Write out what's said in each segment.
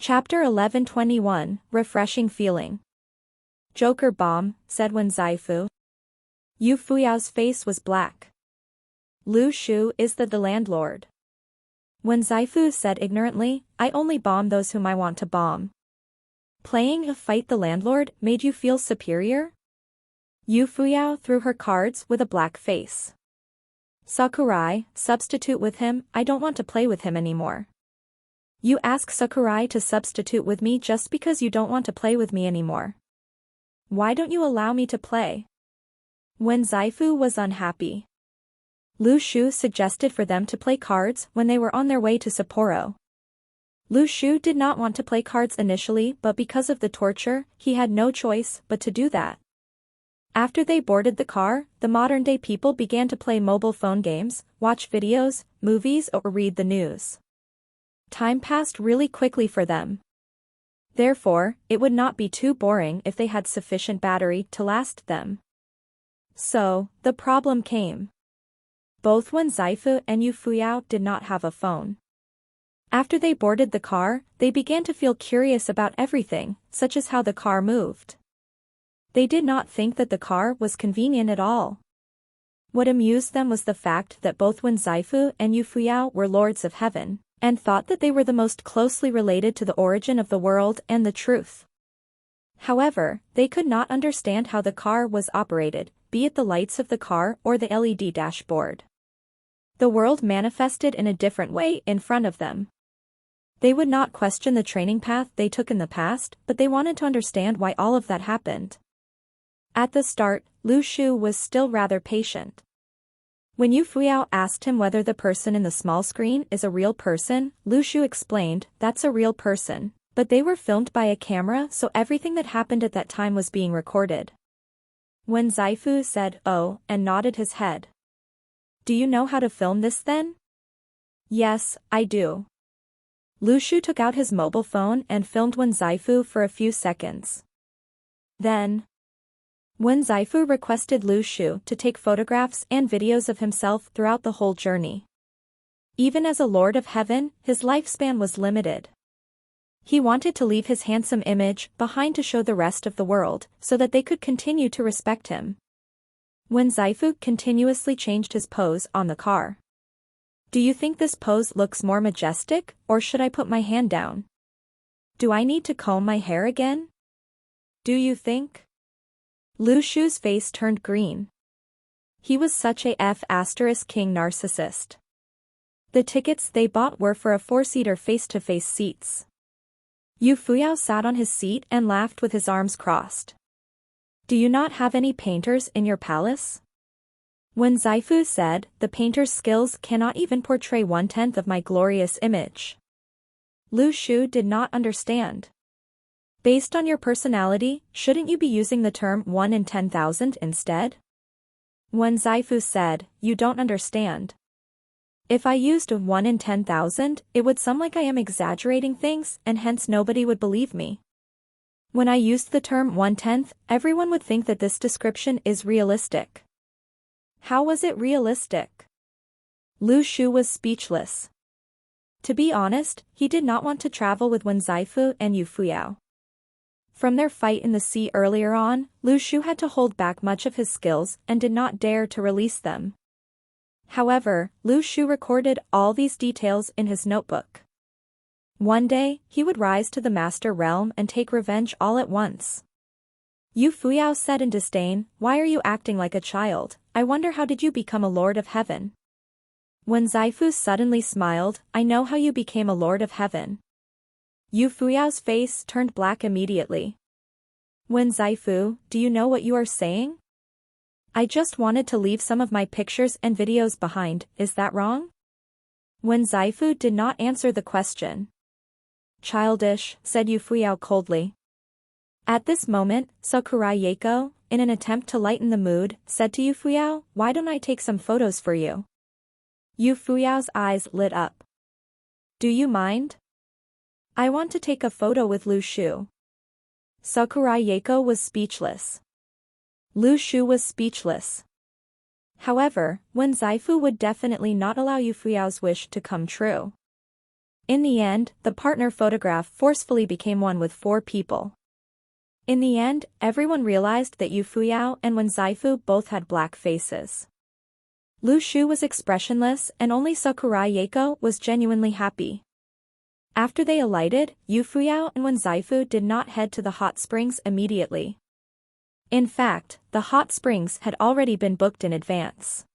Chapter 1121, Refreshing Feeling. Joker bomb, said Wen Zaifu. Yu Fuyao's face was black. Lu Shu is the landlord. Wen Zaifu said ignorantly, I only bomb those whom I want to bomb. Playing a fight the landlord made you feel superior? Yu Fuyao threw her cards with a black face. Sakurai, substitute with him, I don't want to play with him anymore. You ask Sakurai to substitute with me just because you don't want to play with me anymore. Why don't you allow me to play? Wen Zaifu was unhappy. Lu Shu suggested for them to play cards when they were on their way to Sapporo. Lu Shu did not want to play cards initially, but because of the torture, he had no choice but to do that. After they boarded the car, the modern-day people began to play mobile phone games, watch videos, movies, or read the news. Time passed really quickly for them. Therefore, it would not be too boring if they had sufficient battery to last them. So, the problem came. Both Wen Zaifu and Yu Fuyao did not have a phone. After they boarded the car, they began to feel curious about everything, such as how the car moved. They did not think that the car was convenient at all. What amused them was the fact that both Wen Zaifu and Yu Fuyao were lords of heaven, and thought that they were the most closely related to the origin of the world and the truth. However, they could not understand how the car was operated, be it the lights of the car or the LED dashboard. The world manifested in a different way in front of them. They would not question the training path they took in the past, but they wanted to understand why all of that happened. At the start, Lu Shu was still rather patient. When Yu Fuyao asked him whether the person in the small screen is a real person, Lu Shu explained, that's a real person, but they were filmed by a camera, so everything that happened at that time was being recorded. Wen Zaifu said, oh, and nodded his head. Do you know how to film this then? Yes, I do. Lu Shu took out his mobile phone and filmed Wen Zaifu for a few seconds. Then, Wen Zaifu requested Lu Shu to take photographs and videos of himself throughout the whole journey. Even as a Lord of Heaven, his lifespan was limited. He wanted to leave his handsome image behind to show the rest of the world, so that they could continue to respect him. Wen Zaifu continuously changed his pose on the car. Do you think this pose looks more majestic, or should I put my hand down? Do I need to comb my hair again? Do you think? Lu Shu's face turned green. He was such a F***king narcissist. The tickets they bought were for a 4-seater face-to-face seats. Yu Fuyao sat on his seat and laughed with his arms crossed. Do you not have any painters in your palace? Wen Zaifu said, the painter's skills cannot even portray 1/10 of my glorious image. Lu Shu did not understand. Based on your personality, shouldn't you be using the term 1 in 10,000 instead? Wen Zaifu said, you don't understand. If I used a 1 in 10,000, it would sound like I am exaggerating things and hence nobody would believe me. When I used the term 1/10, everyone would think that this description is realistic. How was it realistic? Lu Shu was speechless. To be honest, he did not want to travel with Wen Zaifu and Yu Fuyao. From their fight in the sea earlier on, Lu Shu had to hold back much of his skills and did not dare to release them. However, Lu Shu recorded all these details in his notebook. One day, he would rise to the master realm and take revenge all at once. Yu Fuyao said in disdain, why are you acting like a child? I wonder how did you become a Lord of Heaven? Wen Zaifu suddenly smiled, I know how you became a Lord of Heaven. Yu Fuyao's face turned black immediately. Wen Zaifu, do you know what you are saying? I just wanted to leave some of my pictures and videos behind, is that wrong? Wen Zaifu did not answer the question. Childish, said Yu Fuyao coldly. At this moment, Sakurai Yeiko, in an attempt to lighten the mood, said to Yu Fuyao, why don't I take some photos for you? Yu Fuyao's eyes lit up. Do you mind? I want to take a photo with Lu Shu. Sakurai Yeiko was speechless. Lu Shu was speechless. However, Wen Zaifu would definitely not allow Yu Fuyao's wish to come true. In the end, the partner photograph forcefully became one with 4 people. In the end, everyone realized that Yu Fuyao and Wen Zaifu both had black faces. Lu Shu was expressionless and only Sakurai Yeiko was genuinely happy. After they alighted, Yu Fuyao and Wen Zaifu did not head to the hot springs immediately. In fact, the hot springs had already been booked in advance.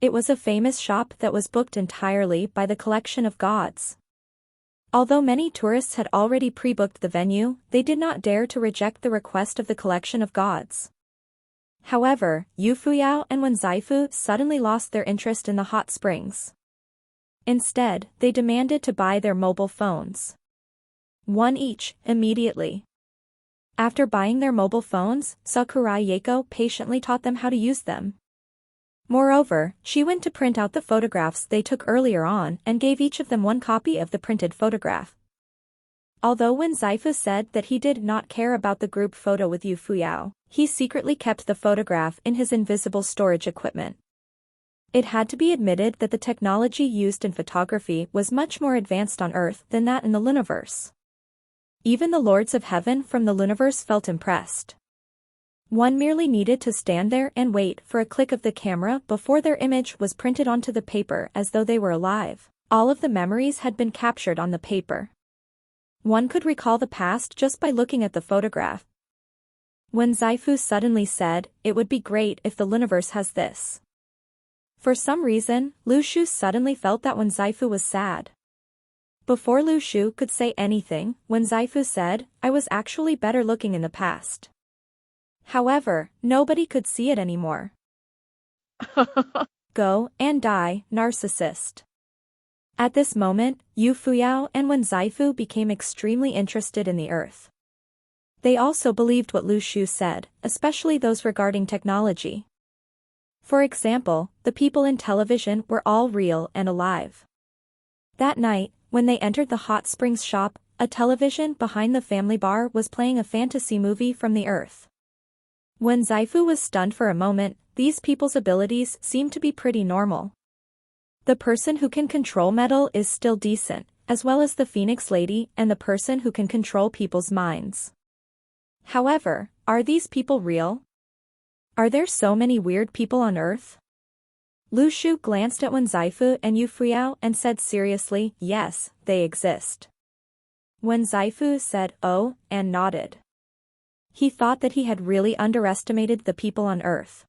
It was a famous shop that was booked entirely by the collection of gods. Although many tourists had already pre-booked the venue, they did not dare to reject the request of the collection of gods. However, Yu Fuyao and Wen Zaifu suddenly lost their interest in the hot springs. Instead, they demanded to buy their mobile phones. 1 each, immediately. After buying their mobile phones, Sakurai Yeiko patiently taught them how to use them. Moreover, she went to print out the photographs they took earlier on and gave each of them 1 copy of the printed photograph. Although Wen Zaifu said that he did not care about the group photo with Yu Fuyao, he secretly kept the photograph in his invisible storage equipment. It had to be admitted that the technology used in photography was much more advanced on Earth than that in the Luniverse. Even the Lords of Heaven from the Luniverse felt impressed. One merely needed to stand there and wait for a click of the camera before their image was printed onto the paper as though they were alive. All of the memories had been captured on the paper. One could recall the past just by looking at the photograph. When Zaifu suddenly said, "It would be great if the Luniverse has this." For some reason, Lu Shu suddenly felt that Wen Zaifu was sad. Before Lu Shu could say anything, Wen Zaifu said, "I was actually better looking in the past." However, nobody could see it anymore. Go and die, narcissist. At this moment, Yu Fuyao and Wen Zaifu became extremely interested in the Earth. They also believed what Lu Shu said, especially those regarding technology. For example, the people in television were all real and alive. That night, when they entered the hot springs shop, a television behind the family bar was playing a fantasy movie from the Earth. When Zaifu was stunned for a moment, these people's abilities seemed to be pretty normal. The person who can control metal is still decent, as well as the Phoenix Lady and the person who can control people's minds. However, are these people real? Are there so many weird people on Earth? Lu Shu glanced at Wen Zaifu and Yu Fuyao and said seriously, "Yes, they exist." Wen Zaifu said, "Oh," and nodded. He thought that he had really underestimated the people on Earth.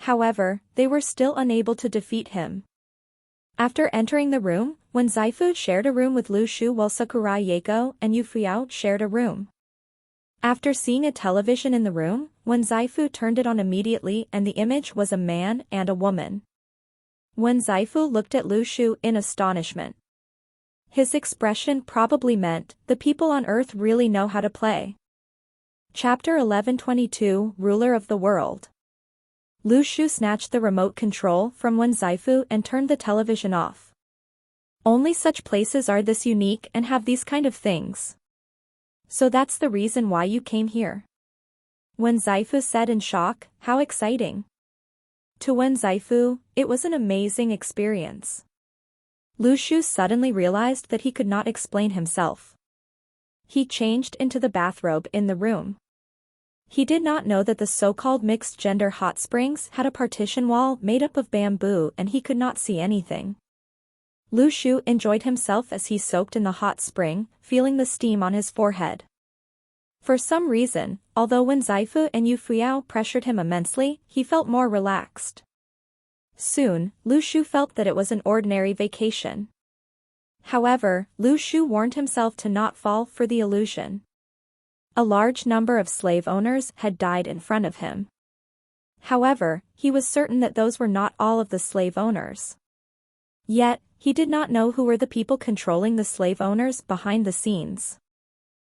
However, they were still unable to defeat him. After entering the room, Wen Zaifu shared a room with Lu Shu while Sakurai Yeiko and Yu Fuyao shared a room. After seeing a television in the room, Wen Zaifu turned it on immediately and the image was a man and a woman. Wen Zaifu looked at Lu Shu in astonishment. His expression probably meant, the people on Earth really know how to play. Chapter 1122, Ruler of the World. Lu Shu snatched the remote control from Wen Zaifu and turned the television off. Only such places are this unique and have these kind of things. So that's the reason why you came here? Wen Zaifu said in shock, "How exciting." To Wen Zaifu, it was an amazing experience. Lu Shu suddenly realized that he could not explain himself. He changed into the bathrobe in the room. He did not know that the so-called mixed-gender hot springs had a partition wall made up of bamboo and he could not see anything. Lu Shu enjoyed himself as he soaked in the hot spring, feeling the steam on his forehead. For some reason, although Wen Zaifu and Yu Fuyao pressured him immensely, he felt more relaxed. Soon, Lu Shu felt that it was an ordinary vacation. However, Lu Shu warned himself to not fall for the illusion. A large number of slave owners had died in front of him. However, he was certain that those were not all of the slave owners. Yet, he did not know who were the people controlling the slave owners behind the scenes.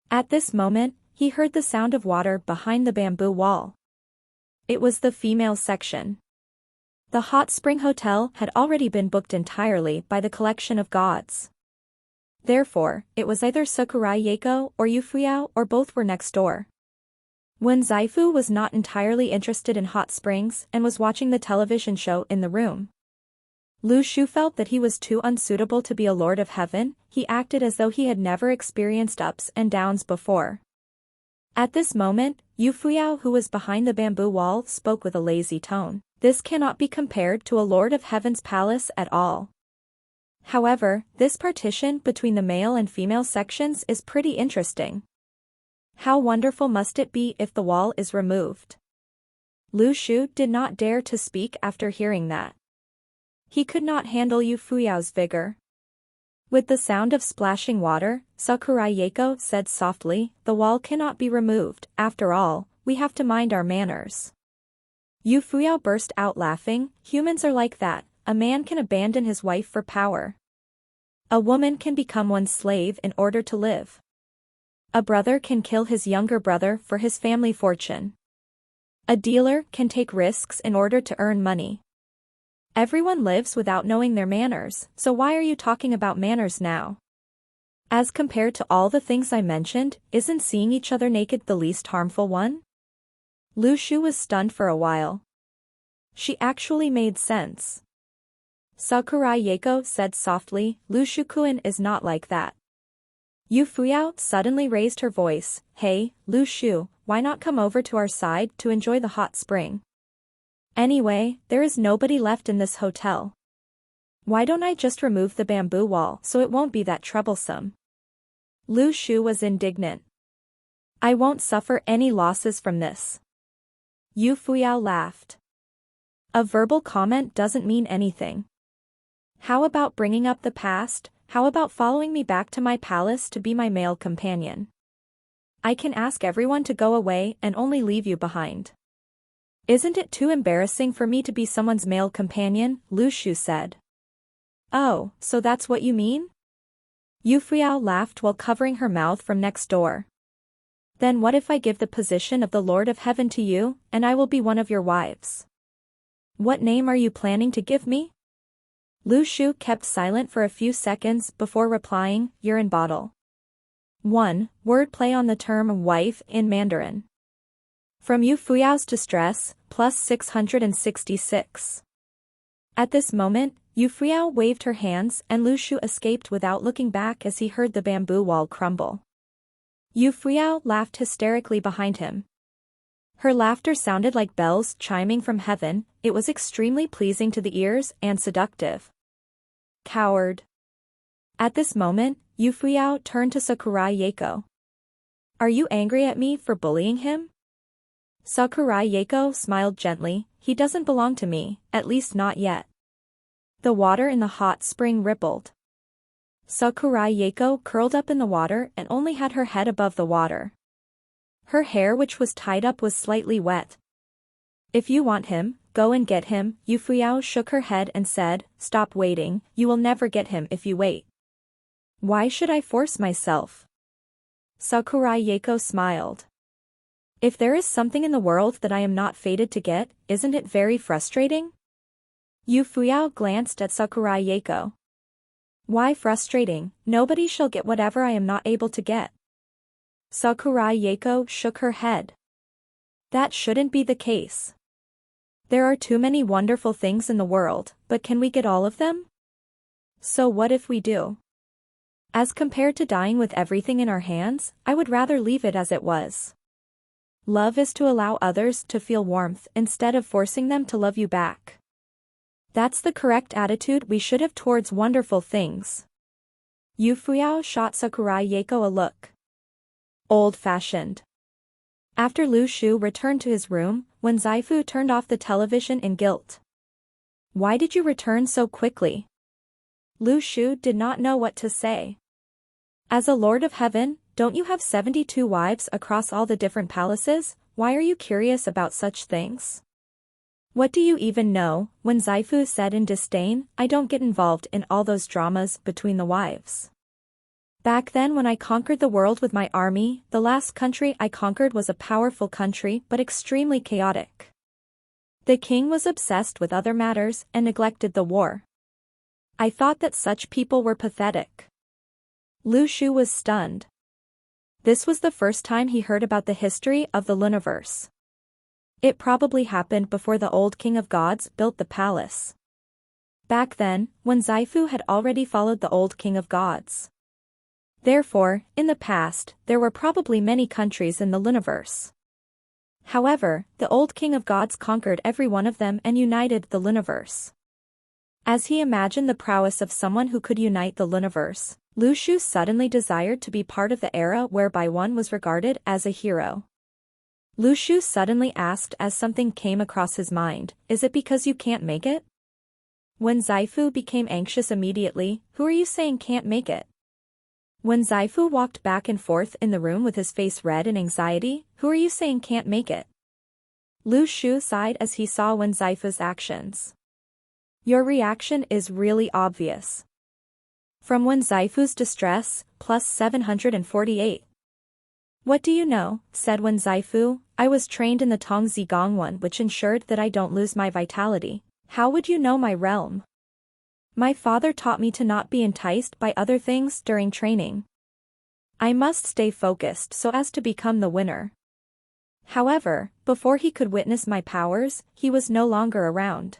At this moment, he heard the sound of water behind the bamboo wall. It was the female section. The hot spring hotel had already been booked entirely by the collection of gods. Therefore, it was either Sakurai Yeiko or Yu Fuyao or both were next door. Wen Zaifu was not entirely interested in hot springs and was watching the television show in the room. Lu Shu felt that he was too unsuitable to be a lord of heaven. He acted as though he had never experienced ups and downs before. At this moment, Yu Fuyao, who was behind the bamboo wall, spoke with a lazy tone. This cannot be compared to a lord of heaven's palace at all. However, this partition between the male and female sections is pretty interesting. How wonderful must it be if the wall is removed? Lu Shu did not dare to speak after hearing that. He could not handle Yu Fuyao's vigor. With the sound of splashing water, Sakurai Yeko said softly, "The wall cannot be removed. After all, we have to mind our manners." Yu Fuyao burst out laughing. Humans are like that. A man can abandon his wife for power. A woman can become one's slave in order to live. A brother can kill his younger brother for his family fortune. A dealer can take risks in order to earn money. Everyone lives without knowing their manners, so why are you talking about manners now? As compared to all the things I mentioned, isn't seeing each other naked the least harmful one? Lu Shu was stunned for a while. She actually made sense. Sakurai Yeko said softly, "Lu Shu-kun is not like that." Yu Fuyao suddenly raised her voice, "Hey, Lu Shu, why not come over to our side to enjoy the hot spring? Anyway, there is nobody left in this hotel. Why don't I just remove the bamboo wall so it won't be that troublesome?" Lu Shu was indignant. "I won't suffer any losses from this." Yu Fuyao laughed. A verbal comment doesn't mean anything. How about bringing up the past? How about following me back to my palace to be my male companion? I can ask everyone to go away and only leave you behind. Isn't it too embarrassing for me to be someone's male companion? Lu Shu said. Oh, so that's what you mean? Yu Fuyao laughed while covering her mouth from next door. Then what if I give the position of the Lord of Heaven to you, and I will be one of your wives? What name are you planning to give me? Lu Shu kept silent for a few seconds before replying, "Urine bottle." 1. Wordplay on the term wife in Mandarin. From Yu Fuyao's distress, plus 666. At this moment, Yu Fuyao waved her hands and Lu Shu escaped without looking back as he heard the bamboo wall crumble. Yu Fuyao laughed hysterically behind him. Her laughter sounded like bells chiming from heaven. It was extremely pleasing to the ears and seductive. Coward. At this moment, Yu Fuyao turned to Sakurai Yeko. Are you angry at me for bullying him? Sakurai Yeko smiled gently. He doesn't belong to me, at least not yet. The water in the hot spring rippled. Sakurai Yeko curled up in the water and only had her head above the water. Her hair, which was tied up, was slightly wet. If you want him, go and get him. Yu Fuyao shook her head and said, "Stop waiting, you will never get him if you wait." Why should I force myself? Sakurai Yeko smiled. If there is something in the world that I am not fated to get, isn't it very frustrating? Yu Fuyao glanced at Sakurai Yeko. Why frustrating? Nobody shall get whatever I am not able to get. Sakurai Yeko shook her head. That shouldn't be the case. There are too many wonderful things in the world, but can we get all of them? So what if we do? As compared to dying with everything in our hands, I would rather leave it as it was. Love is to allow others to feel warmth instead of forcing them to love you back. That's the correct attitude we should have towards wonderful things. Yu Fuyao shot Sakurai Yeko a look. Old-fashioned. After Lu Shu returned to his room, Wen Zaifu turned off the television in guilt. Why did you return so quickly? Lu Shu did not know what to say. As a Lord of Heaven, don't you have 72 wives across all the different palaces? Why are you curious about such things? What do you even know? Wen Zaifu said in disdain. I don't get involved in all those dramas between the wives. Back then when I conquered the world with my army, the last country I conquered was a powerful country but extremely chaotic. The king was obsessed with other matters and neglected the war. I thought that such people were pathetic. Lu Shu was stunned. This was the first time he heard about the history of the Luniverse. It probably happened before the old King of Gods built the palace. Back then, Wen Zaifu had already followed the old king of gods. Therefore, in the past, there were probably many countries in the Luniverse. However, the old king of gods conquered every one of them and united the Luniverse. As he imagined the prowess of someone who could unite the Luniverse, Lu Shu suddenly desired to be part of the era whereby one was regarded as a hero. Lu Shu suddenly asked as something came across his mind, "Is it because you can't make it?" When Zaifu became anxious immediately, "Who are you saying can't make it?" When Zaifu walked back and forth in the room with his face red in anxiety, "Who are you saying can't make it?" Lu Shu sighed as he saw Wen Zaifu's actions. "Your reaction is really obvious." From Wen Zaifu's distress, plus 748. "What do you know?" said Wen Zaifu. "I was trained in the Tong Zigong one, which ensured that I don't lose my vitality. How would you know my realm? My father taught me to not be enticed by other things during training. I must stay focused so as to become the winner." However, before he could witness my powers, he was no longer around.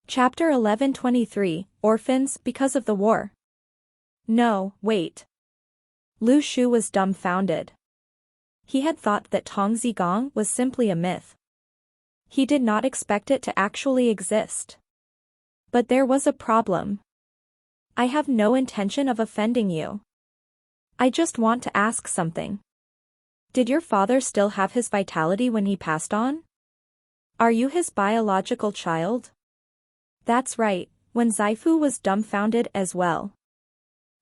Chapter 1123, Orphans because of the war. No, wait. Lu Shu was dumbfounded. He had thought that Tong Zigong was simply a myth. He did not expect it to actually exist. But there was a problem. "I have no intention of offending you. I just want to ask something. Did your father still have his vitality when he passed on? Are you his biological child?" That's right, Wen Zaifu was dumbfounded as well.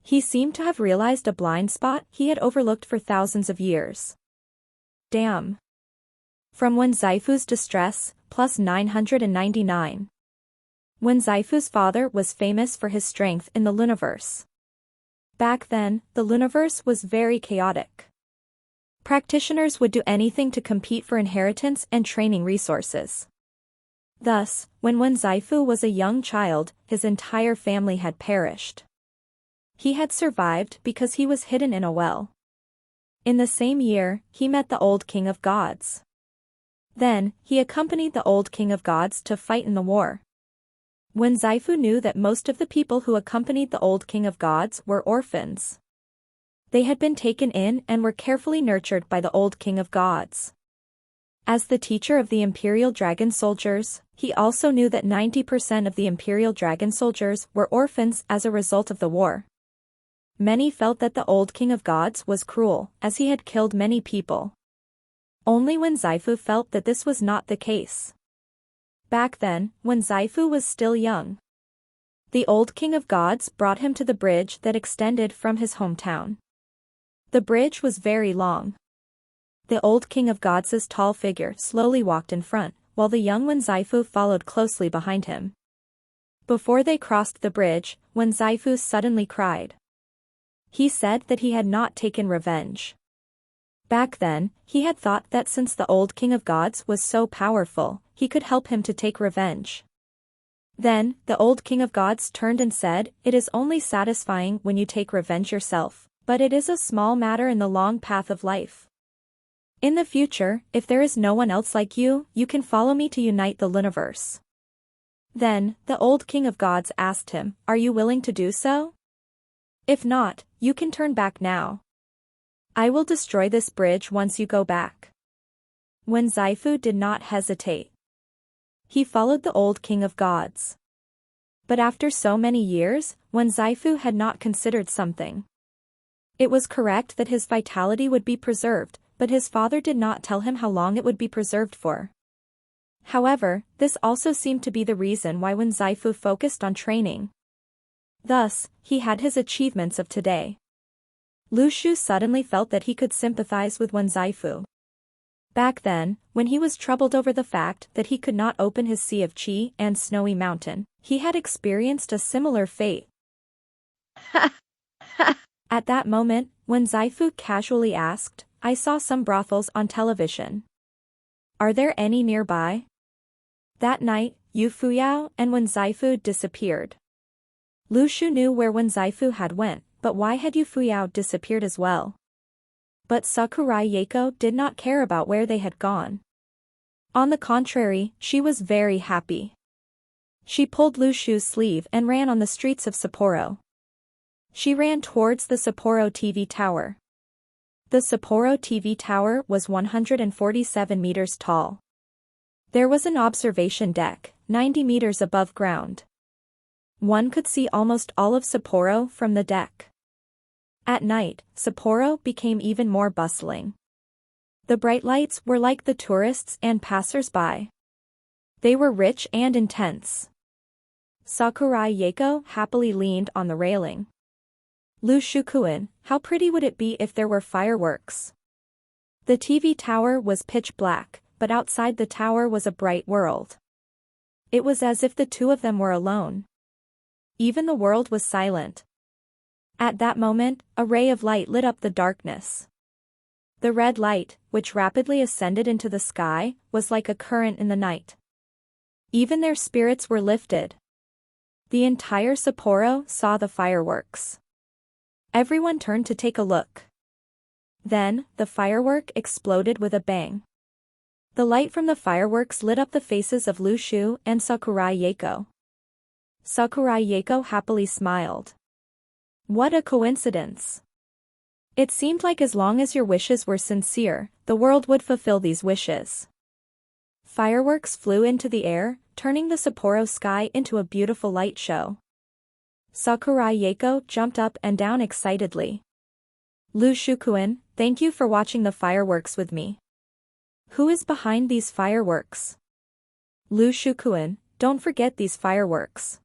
He seemed to have realized a blind spot he had overlooked for thousands of years. Damn. From Wen Zaifu's distress, plus 999. Wen Zaifu's father was famous for his strength in the Luniverse. Back then, the Luniverse was very chaotic. Practitioners would do anything to compete for inheritance and training resources. Thus, when Wen Zaifu was a young child, his entire family had perished. He had survived because he was hidden in a well. In the same year, he met the old king of gods. Then, he accompanied the old king of gods to fight in the war. Wen Zaifu knew that most of the people who accompanied the old king of gods were orphans. They had been taken in and were carefully nurtured by the old king of gods. As the teacher of the Imperial Dragon Soldiers, he also knew that 90% of the Imperial Dragon Soldiers were orphans as a result of the war. Many felt that the old king of gods was cruel, as he had killed many people. Only Wen Zaifu felt that this was not the case. Back then, when Zaifu was still young, the old king of gods brought him to the bridge that extended from his hometown. The bridge was very long. The old king of gods' tall figure slowly walked in front, while the young Wen Zaifu followed closely behind him. Before they crossed the bridge, Wen Zaifu suddenly cried. He said that he had not taken revenge. Back then, he had thought that since the old king of gods was so powerful, he could help him to take revenge. Then, the old king of gods turned and said, "It is only satisfying when you take revenge yourself, but it is a small matter in the long path of life. In the future, if there is no one else like you, you can follow me to unite the Luniverse." Then, the old king of gods asked him, "Are you willing to do so? If not, you can turn back now. I will destroy this bridge once you go back." Wen Zaifu did not hesitate. He followed the old king of gods. But after so many years, Wen Zaifu had not considered something. It was correct that his vitality would be preserved, but his father did not tell him how long it would be preserved for. However, this also seemed to be the reason why Wen Zaifu focused on training. Thus, he had his achievements of today. Lu Shu suddenly felt that he could sympathize with Wen Zaifu. Back then, when he was troubled over the fact that he could not open his Sea of Qi and Snowy Mountain, he had experienced a similar fate. At that moment, Wen Zaifu casually asked, "I saw some brothels on television. Are there any nearby?" That night, Yu Fuyao and Wen Zaifu disappeared. Lu Shu knew where Wen Zaifu had went, but why had Yu Fuyao disappeared as well? But Sakurai Yako did not care about where they had gone. On the contrary, she was very happy. She pulled Lu Shu's sleeve and ran on the streets of Sapporo. She ran towards the Sapporo TV tower. The Sapporo TV tower was 147 meters tall. There was an observation deck, 90 meters above ground. One could see almost all of Sapporo from the deck. At night, Sapporo became even more bustling. The bright lights were like the tourists and passers-by. They were rich and intense. Sakurai Yako happily leaned on the railing. Lu Shukuin, how pretty would it be if there were fireworks? The TV tower was pitch black, but outside the tower was a bright world. It was as if the two of them were alone. Even the world was silent. At that moment, a ray of light lit up the darkness. The red light, which rapidly ascended into the sky, was like a current in the night. Even their spirits were lifted. The entire Sapporo saw the fireworks. Everyone turned to take a look. Then, the firework exploded with a bang. The light from the fireworks lit up the faces of Lu Shu and Sakurai Yako. Sakurai Yako happily smiled. What a coincidence. It seemed like as long as your wishes were sincere, the world would fulfill these wishes. Fireworks flew into the air, turning the Sapporo sky into a beautiful light show. Sakurai Yako jumped up and down excitedly. Lu Shukuin, thank you for watching the fireworks with me. Who is behind these fireworks? Lu Shukuin, don't forget these fireworks.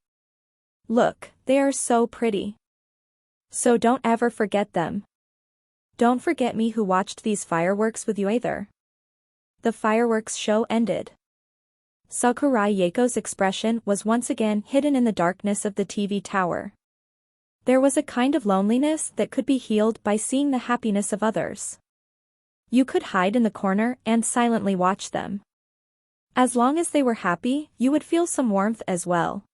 Look, they are so pretty. So don't ever forget them. Don't forget me who watched these fireworks with you either. The fireworks show ended. Sakurai Yako's expression was once again hidden in the darkness of the TV tower. There was a kind of loneliness that could be healed by seeing the happiness of others. You could hide in the corner and silently watch them. As long as they were happy, you would feel some warmth as well.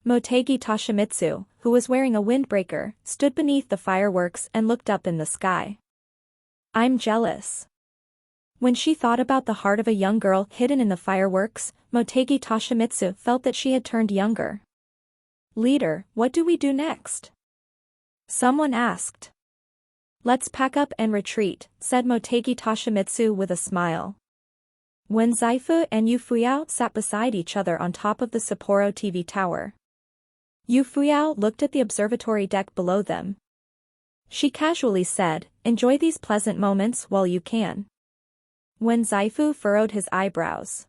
Motegi Toshimitsu, who was wearing a windbreaker, stood beneath the fireworks and looked up in the sky. I'm jealous. When she thought about the heart of a young girl hidden in the fireworks, Motegi Toshimitsu felt that she had turned younger. Leader, what do we do next? Someone asked. Let's pack up and retreat, said Motegi Toshimitsu with a smile. When Zaifu and Yu Fuyao sat beside each other on top of the Sapporo TV tower. Yu Fuyao looked at the observatory deck below them. She casually said, enjoy these pleasant moments while you can. When Zaifu furrowed his eyebrows.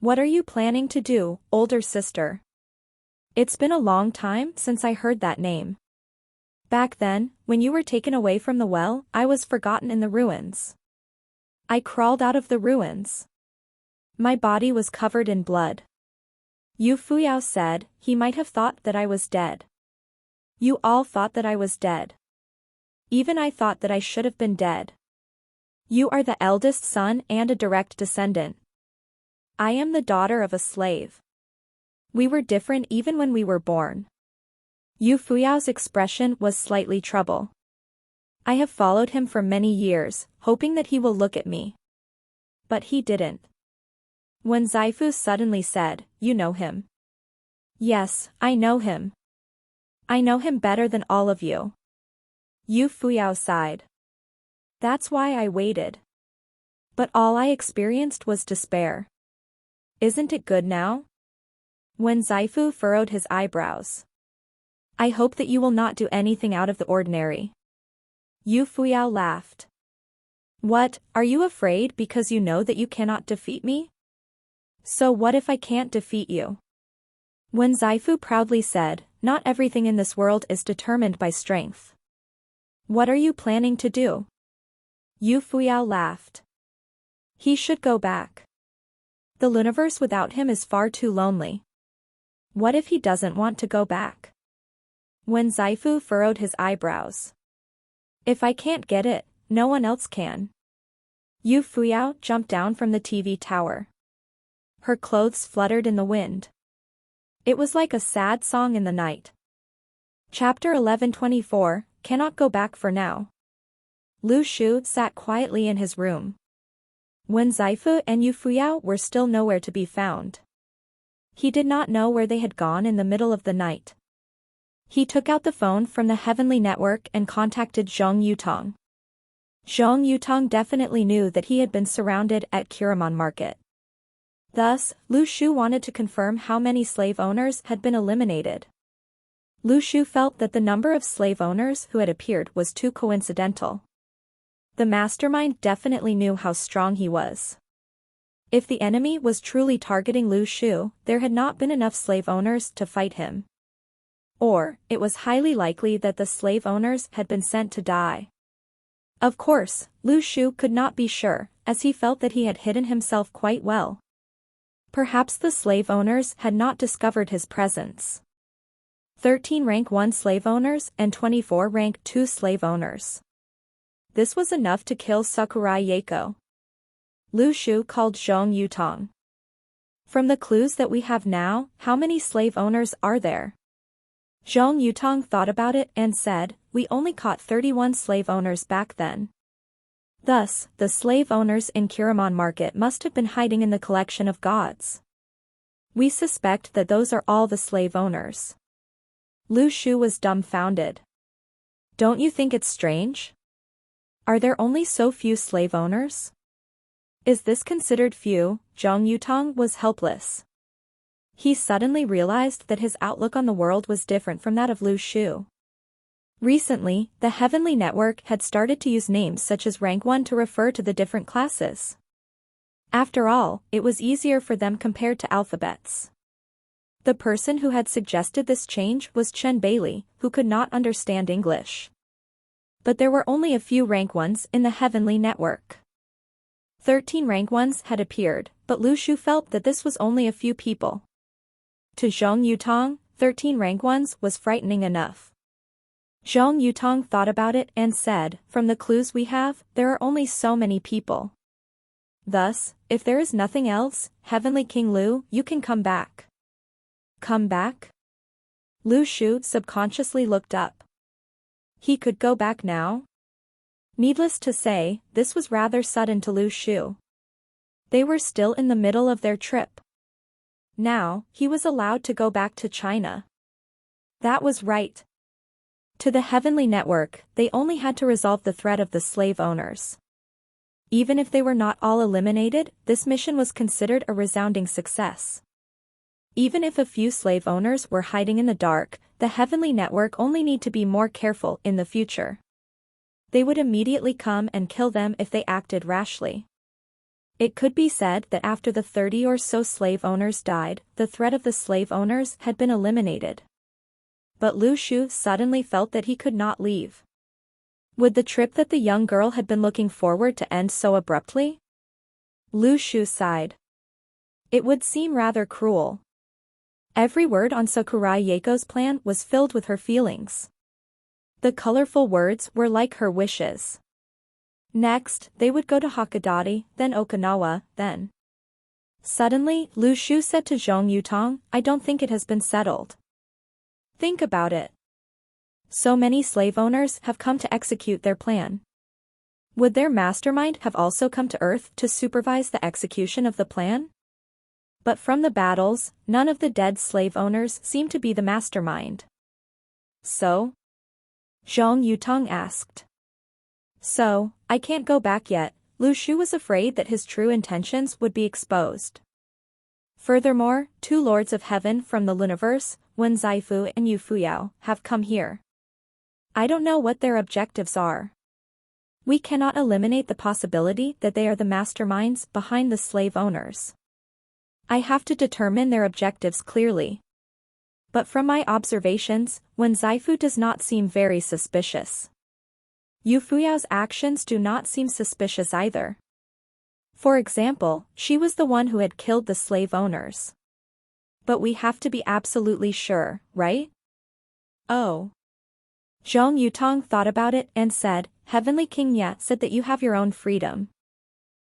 What are you planning to do, older sister? It's been a long time since I heard that name. Back then, when you were taken away from the well, I was forgotten in the ruins. I crawled out of the ruins. My body was covered in blood. Yu Fuyao said, he might have thought that I was dead. You all thought that I was dead. Even I thought that I should have been dead. You are the eldest son and a direct descendant. I am the daughter of a slave. We were different even when we were born. Yu Fuyao's expression was slightly troubled. I have followed him for many years, hoping that he will look at me. But he didn't. When Zaifu suddenly said, you know him. Yes, I know him. I know him better than all of you. Yu Fuyao sighed. That's why I waited. But all I experienced was despair. Isn't it good now? When Zaifu furrowed his eyebrows. I hope that you will not do anything out of the ordinary. Yu Fuyao laughed. What, are you afraid because you know that you cannot defeat me? So what if I can't defeat you? When Zaifu proudly said, not everything in this world is determined by strength. What are you planning to do? Yu Fuyao laughed. He should go back. The universe without him is far too lonely. What if he doesn't want to go back? When Zaifu furrowed his eyebrows. If I can't get it, no one else can. Yu Fuyao jumped down from the TV tower. Her clothes fluttered in the wind. It was like a sad song in the night. Chapter 1124, Cannot Go Back for Now. Lu Shu sat quietly in his room. When Zaifu and Yu Fuyao were still nowhere to be found. he did not know where they had gone in the middle of the night. He took out the phone from the Heavenly Network and contacted Zhang Yutong. Zhang Yutong definitely knew that he had been surrounded at Kiramon Market. Thus, Lu Shu wanted to confirm how many slave owners had been eliminated. Lu Shu felt that the number of slave owners who had appeared was too coincidental. The mastermind definitely knew how strong he was. If the enemy was truly targeting Lu Shu, there had not been enough slave owners to fight him. Or, it was highly likely that the slave owners had been sent to die. Of course, Lu Shu could not be sure, as he felt that he had hidden himself quite well. Perhaps the slave owners had not discovered his presence. 13 rank 1 slave owners and 24 rank 2 slave owners. This was enough to kill Sakurai Yako. Lu Shu called Zhang Yutong. From the clues that we have now, how many slave owners are there? Zhang Yutong thought about it and said, we only caught 31 slave owners back then. Thus, the slave owners in Kiramon Market must have been hiding in the collection of gods. We suspect that those are all the slave owners. Lu Shu was dumbfounded. Don't you think it's strange? Are there only so few slave owners? Is this considered few? Zhang Yutong was helpless. He suddenly realized that his outlook on the world was different from that of Lu Shu. Recently, the Heavenly Network had started to use names such as Rank 1 to refer to the different classes. After all, it was easier for them compared to alphabets. The person who had suggested this change was Chen Bailey, who could not understand English. But there were only a few Rank 1s in the Heavenly Network. 13 Rank 1s had appeared, but Lu Shu felt that this was only a few people. To Zhang Yutong, 13 rank 1s was frightening enough. Zhang Yutong thought about it and said, from the clues we have, there are only so many people. Thus, if there is nothing else, Heavenly King Lu, you can come back. Come back? Lu Shu subconsciously looked up. He could go back now? Needless to say, this was rather sudden to Lu Shu. They were still in the middle of their trip. Now, he was allowed to go back to China. That was right. To the Heavenly Network, they only had to resolve the threat of the slave owners. Even if they were not all eliminated, this mission was considered a resounding success. Even if a few slave owners were hiding in the dark, the Heavenly Network only need to be more careful in the future. They would immediately come and kill them if they acted rashly. It could be said that after the 30 or so slave owners died, the threat of the slave owners had been eliminated. But Lu Shu suddenly felt that he could not leave. Would the trip that the young girl had been looking forward to end so abruptly? Lu Shu sighed. It would seem rather cruel. Every word on Sakurai Yako's plan was filled with her feelings. The colorful words were like her wishes. Next, they would go to Hakodate, then Okinawa, then. Suddenly, Lu Shu said to Zhang Yutong, I don't think it has been settled. Think about it. So many slave owners have come to execute their plan. Would their mastermind have also come to Earth to supervise the execution of the plan? But from the battles, none of the dead slave owners seemed to be the mastermind. So? Zhang Yutong asked. So, I can't go back yet. Lu Shu was afraid that his true intentions would be exposed. Furthermore, 2 lords of heaven from the Luniverse, Wen Zaifu and Yu Fuyao, have come here. I don't know what their objectives are. We cannot eliminate the possibility that they are the masterminds behind the slave owners. I have to determine their objectives clearly. But from my observations, Wen Zaifu does not seem very suspicious. Yu Fuyao's actions do not seem suspicious either. For example, she was the one who had killed the slave owners. But we have to be absolutely sure, right? Oh. Zhang Yutong thought about it and said, Heavenly King Ye said that you have your own freedom.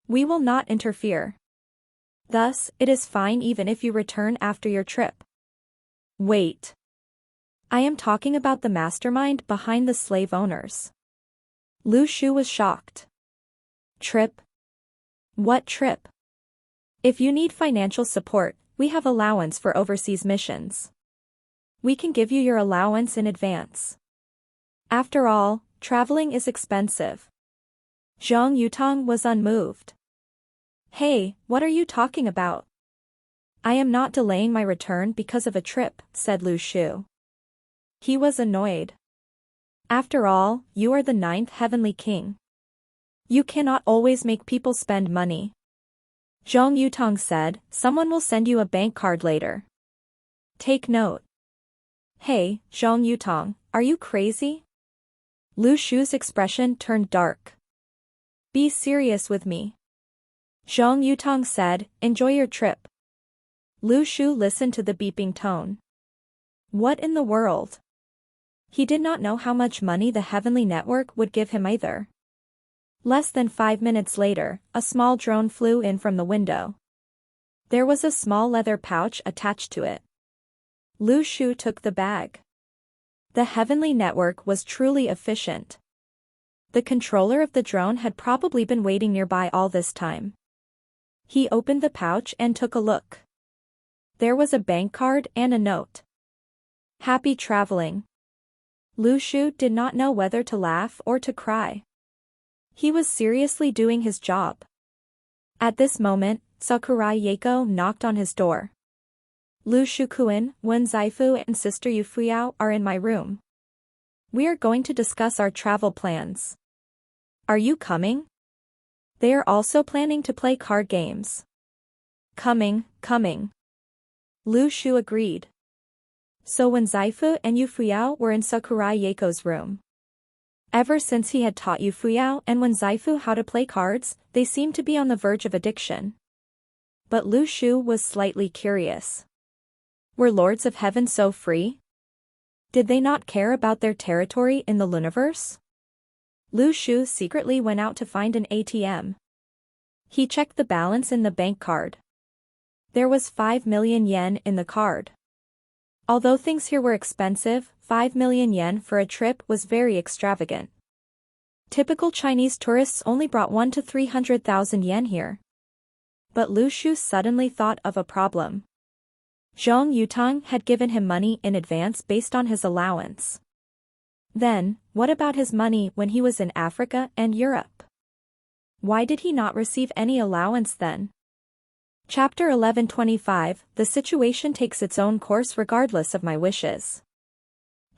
We will not interfere. Thus, it is fine even if you return after your trip. Wait. I am talking about the mastermind behind the slave owners. Lu Shu was shocked. Trip? What trip? If you need financial support, We have allowance for overseas missions. We can give you your allowance in advance. After all, traveling is expensive. Zhang Yutong was unmoved. Hey, what are you talking about? I am not delaying my return because of a trip, said Lu Shu. He was annoyed. After all, you are the 9th heavenly king. You cannot always make people spend money. Zhang Yutong said, someone will send you a bank card later. Take note. Hey, Zhang Yutong, are you crazy? Lu Shu's expression turned dark. Be serious with me. Zhang Yutong said, enjoy your trip. Lu Shu listened to the beeping tone. What in the world? He did not know how much money the Heavenly Network would give him either. Less than 5 minutes later, a small drone flew in from the window. There was a small leather pouch attached to it. Lu Shu took the bag. The Heavenly Network was truly efficient. The controller of the drone had probably been waiting nearby all this time. He opened the pouch and took a look. There was a bank card and a note. Happy traveling. Lu Shu did not know whether to laugh or to cry. He was seriously doing his job. At this moment, Sakurai Yako knocked on his door. Lu Shu-kun, Wen Zaifu and Sister Yu Fuyao are in my room. We are going to discuss our travel plans. Are you coming? They are also planning to play card games. Coming. Lu Shu agreed. So Wen Zaifu and Yu Fuyao were in Sakurai Yako's room. Ever since he had taught Yu Fuyao and Wen Zaifu how to play cards, they seemed to be on the verge of addiction. But Lu Shu was slightly curious. Were Lords of Heaven so free? Did they not care about their territory in the Luniverse? Lu Shu secretly went out to find an ATM. He checked the balance in the bank card. There was 5 million yen in the card. Although things here were expensive, 5 million yen for a trip was very extravagant. Typical Chinese tourists only brought 1 to 300,000 yen here. But Lu Shu suddenly thought of a problem. Zhang Yutong had given him money in advance based on his allowance. Then, what about his money when he was in Africa and Europe? Why did he not receive any allowance then? Chapter 1125, The situation takes its own course regardless of my wishes.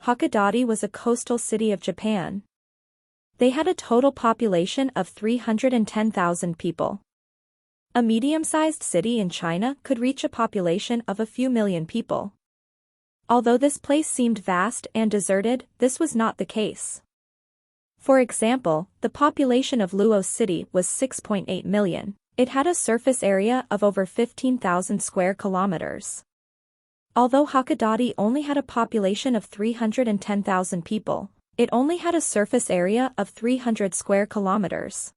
Hakodate was a coastal city of Japan. They had a total population of 310,000 people. A medium-sized city in China could reach a population of a few million people. Although this place seemed vast and deserted, this was not the case. For example, the population of Luo City was 6.8 million. It had a surface area of over 15,000 square kilometers. Although Hakodate only had a population of 310,000 people, it only had a surface area of 300 square kilometers.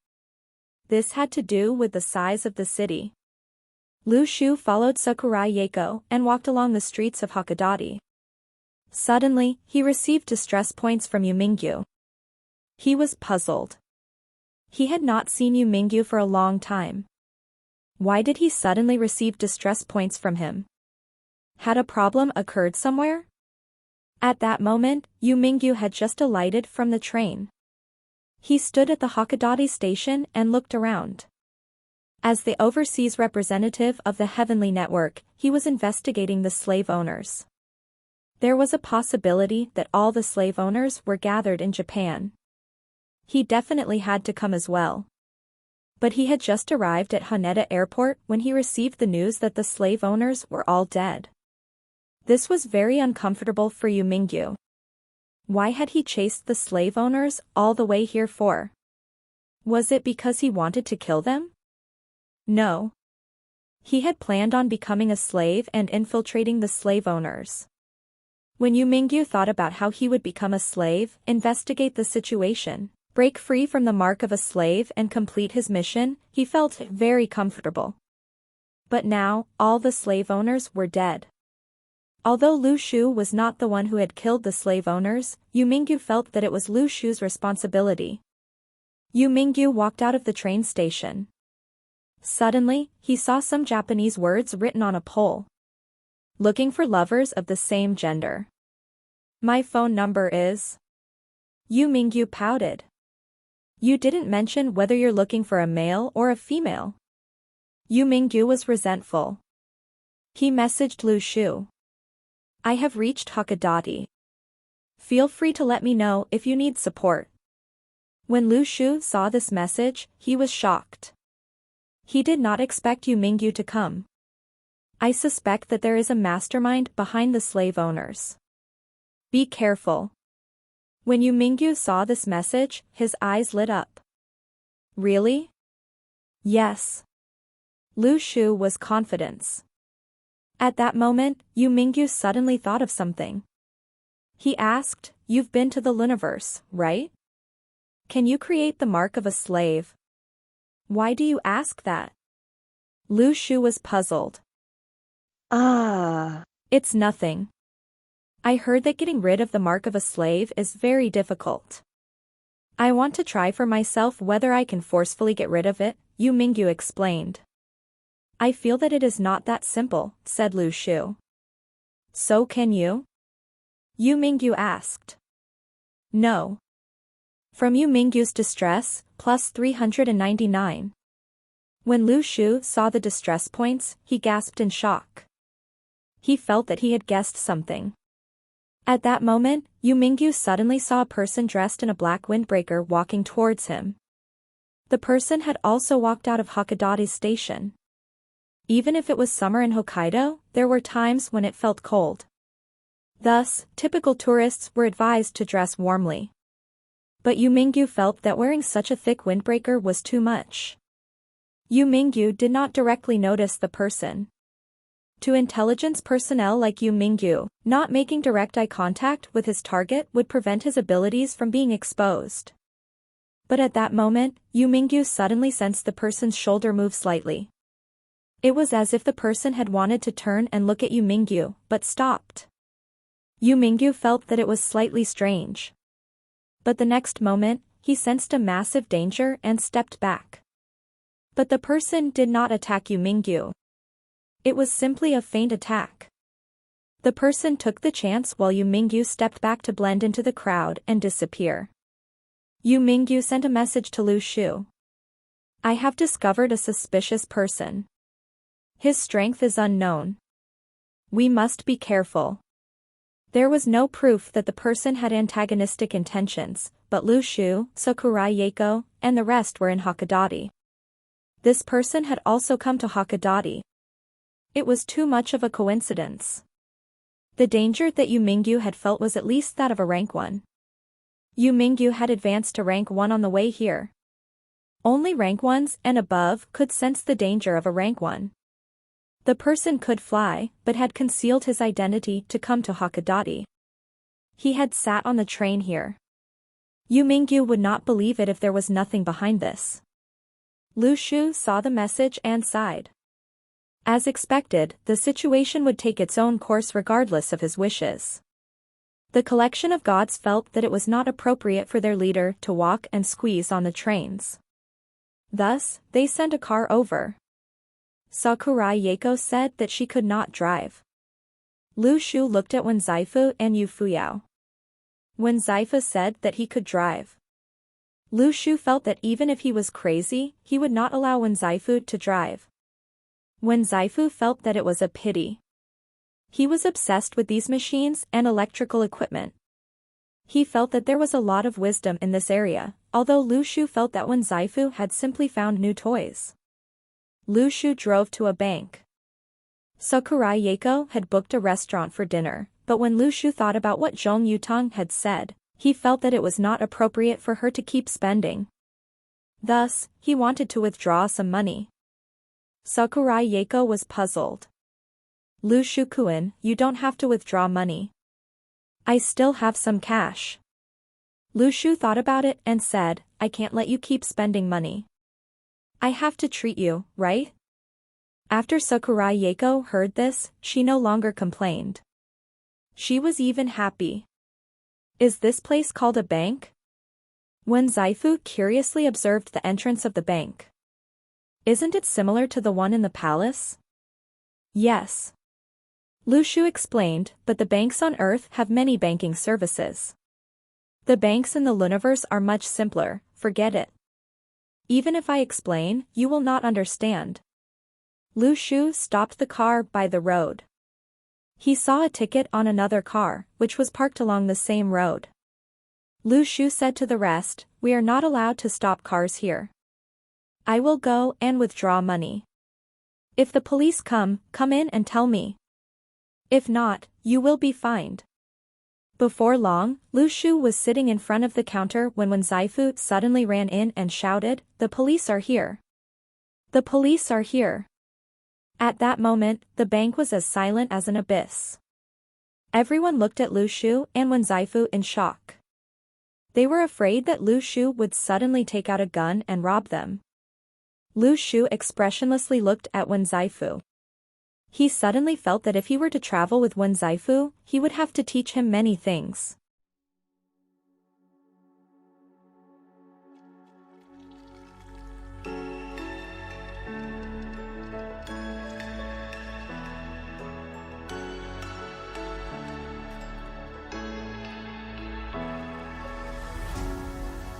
This had to do with the size of the city. Lu Shu followed Sakurai Yako and walked along the streets of Hakodate. Suddenly, he received distress points from Yu Mingyu. He was puzzled. He had not seen Yu Mingyu for a long time. Why did he suddenly receive distress points from him? Had a problem occurred somewhere? At that moment, Yu Mingyu had just alighted from the train. He stood at the Hakodate station and looked around. As the overseas representative of the Heavenly Network, he was investigating the slave owners. There was a possibility that all the slave owners were gathered in Japan. He definitely had to come as well. But he had just arrived at Haneda Airport when he received the news that the slave owners were all dead. This was very uncomfortable for Yu Mingyu. Why had he chased the slave owners all the way here for? Was it because he wanted to kill them? No. He had planned on becoming a slave and infiltrating the slave owners. When Yu Mingyu thought about how he would become a slave, investigate the situation, break free from the mark of a slave and complete his mission, he felt very comfortable. But now, all the slave owners were dead. Although Lu Shu was not the one who had killed the slave owners, Yu Mingyu felt that it was Lu Shu's responsibility. Yu Mingyu walked out of the train station. Suddenly, he saw some Japanese words written on a pole. Looking for lovers of the same gender. My phone number is. Yu Mingyu pouted. You didn't mention whether you're looking for a male or a female. Yu Mingyu was resentful. He messaged Lu Shu. I have reached Hakodate. Feel free to let me know if you need support. When Lu Shu saw this message, he was shocked. He did not expect Yu Mingyu to come. I suspect that there is a mastermind behind the slave owners. Be careful. When Yu Mingyu saw this message, his eyes lit up. Really? Yes. Lu Shu was confident. At that moment, Yu Mingyu suddenly thought of something. He asked, You've been to the Luniverse, right? Can you create the mark of a slave? Why do you ask that? Lu Shu was puzzled. It's nothing. I heard that getting rid of the mark of a slave is very difficult. I want to try for myself whether I can forcefully get rid of it, Yu Mingyu explained. I feel that it is not that simple, said Lu Shu. So can you? Yu Mingyu asked. No. From Yu Mingyu's distress, plus 399. When Lu Shu saw the distress points, he gasped in shock. He felt that he had guessed something. At that moment, Yu Mingyu suddenly saw a person dressed in a black windbreaker walking towards him. The person had also walked out of Hakodate Station. Even if it was summer in Hokkaido, there were times when it felt cold. Thus, typical tourists were advised to dress warmly. But Yu Mingyu felt that wearing such a thick windbreaker was too much. Yu Mingyu did not directly notice the person. To intelligence personnel like Yu Mingyu, not making direct eye contact with his target would prevent his abilities from being exposed. But at that moment, Yu Mingyu suddenly sensed the person's shoulder move slightly. It was as if the person had wanted to turn and look at Yu Mingyu, but stopped. Yu Mingyu felt that it was slightly strange. But the next moment, he sensed a massive danger and stepped back. But the person did not attack Yu Mingyu. It was simply a feint attack. The person took the chance while Yu Mingyu stepped back to blend into the crowd and disappear. Yu Mingyu sent a message to Lu Shu. I have discovered a suspicious person. His strength is unknown. We must be careful. There was no proof that the person had antagonistic intentions, but Lu Shu, Sakurai Yeiko, and the rest were in Hakodate. This person had also come to Hakodate. It was too much of a coincidence. The danger that Yu Mingyu had felt was at least that of a rank 1. Yu Mingyu had advanced to rank 1 on the way here. Only rank 1s and above could sense the danger of a rank 1. The person could fly, but had concealed his identity to come to Hakodate. He had sat on the train here. Yu Mingyu would not believe it if there was nothing behind this. Lu Shu saw the message and sighed. As expected, the situation would take its own course regardless of his wishes. The collection of gods felt that it was not appropriate for their leader to walk and squeeze on the trains. Thus, they sent a car over. Sakurai Yeiko said that she could not drive. Lu Shu looked at Wen Zaifu and Yu Fuyao. Wen Zaifu said that he could drive. Lu Shu felt that even if he was crazy, he would not allow Wen Zaifu to drive. Wen Zaifu felt that it was a pity. He was obsessed with these machines and electrical equipment. He felt that there was a lot of wisdom in this area, although Lu Shu felt that Wen Zaifu had simply found new toys. Lu Shu drove to a bank. Sakurai Yeiko had booked a restaurant for dinner, but when Lu Shu thought about what Zhong Yutang had said, he felt that it was not appropriate for her to keep spending. Thus, he wanted to withdraw some money. Sakurai Yeiko was puzzled. Lu Shu-kun, you don't have to withdraw money. I still have some cash. Lu Shu thought about it and said, I can't let you keep spending money. I have to treat you, right? After Sakurai Yeiko heard this, she no longer complained. She was even happy. Is this place called a bank? Wen Zaifu curiously observed the entrance of the bank. Isn't it similar to the one in the palace? Yes. Lu Shu explained, but the banks on Earth have many banking services. The banks in the Luniverse are much simpler, forget it. Even if I explain, you will not understand. Lu Shu stopped the car by the road. He saw a ticket on another car, which was parked along the same road. Lu Shu said to the rest, "We are not allowed to stop cars here. I will go and withdraw money. If the police come in and tell me. If not, you will be fined." Before long, Lu Shu was sitting in front of the counter when Zaifu suddenly ran in and shouted, "The police are here! The police are here!" At that moment, the bank was as silent as an abyss. Everyone looked at Lu Shu and Zaifu in shock. They were afraid that Lu Shu would suddenly take out a gun and rob them. Lu Shu expressionlessly looked at Zaifu. He suddenly felt that if he were to travel with Zaifu, he would have to teach him many things.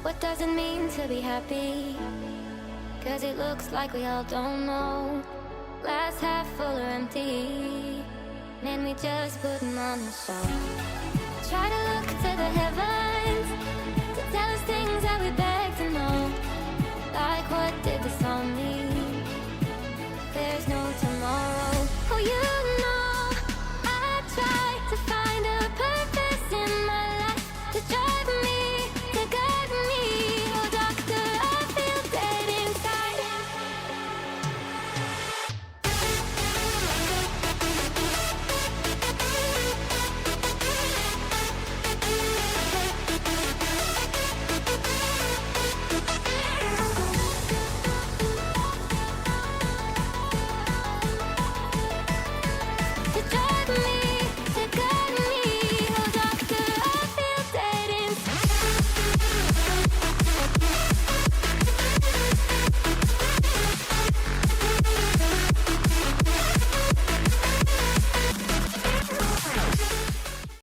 What does it mean to be happy? 'Cause it looks like we all don't know. Glass half full or empty, man, we just putting on the show. Try to look to the heavens.